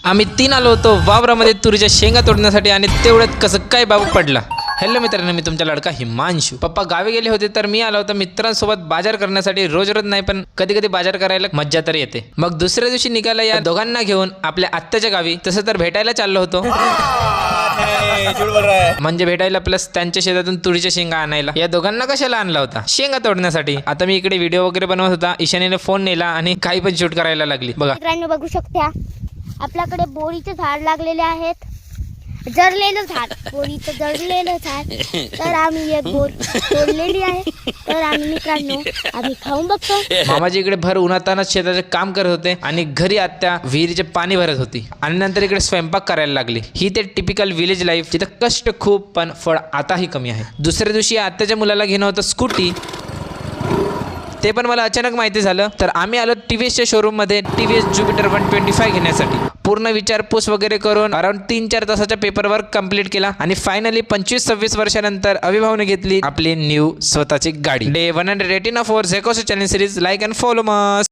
आम्ही 3 आलो होतो वावरामध्ये तुरीच्या शेंगा तोडण्यासाठी आणि तेवढ्यात कसं काय बाबू पडला। हॅलो मित्रांनो, मी तुमचा लाडका हिमांशू। पप्पा गावी गेले होते तर मी आलो होतो मित्रांसोबत बाजार करण्यासाठी। रोज रोज नाही पण कधी कधी बाजार करायला मज्जा तर येते। मग दुसऱ्या दिवशी निघाला या दोघांना घेऊन आपल्या आत्याच्या गावी। तसं तर भेटायला चाललो होतो म्हणजे भेटायला प्लस त्यांच्या शेतातून तुरीच्या शेंगा आणायला। या दोघांना कशाला आणला होता? शेंगा तोडण्यासाठी। आता मी इकडे व्हिडिओ वगैरे बनवत होता, ईशानीने फोन नेला आणि काही पण शूट करायला लागली। बघा मित्रांनो, बघू शकता आपल्याकडे बोरीचे झाड लागलेले आहेत, जळलेलं झाड, बोरीचं जळलेलं झाड। तर आम्ही एक बोर तोडलेली आहे, तर आम्ही मित्रांनो आम्ही खाऊन बघतो। मामाजी इकडे भर उन्हातानाच शेताचे काम करत होते आणि घरी आत्या विहिरीचे पाणी भरत होती आणि नंतर इकडे स्वयंपाक करायला लागली। ही ते टिपिकल विलेज लाईफ, जिथं कष्ट खूप पण फळ आताही कमी आहे। दुसऱ्या दिवशी आत्याच्या मुलाला घेणं होतं स्कूटी, ते पण मला अचानक माहिती झालं। तर आम्ही आलो टीव्हीएसच्या शोरूम मध्ये टीव्हीएस ज्युपिटर 125 घेण्यासाठी। पूर्ण विचारपूस वगैरे करून अराउंड 3-4 तासाच्या पेपर वर्क कंप्लीट केला आणि फायनली 25-26 वर्षानंतर अभिभावने घेतली आपली न्यू स्वतःची गाडी। डे 118 ऑफ अवर झेकोस challenge series, like and follow must.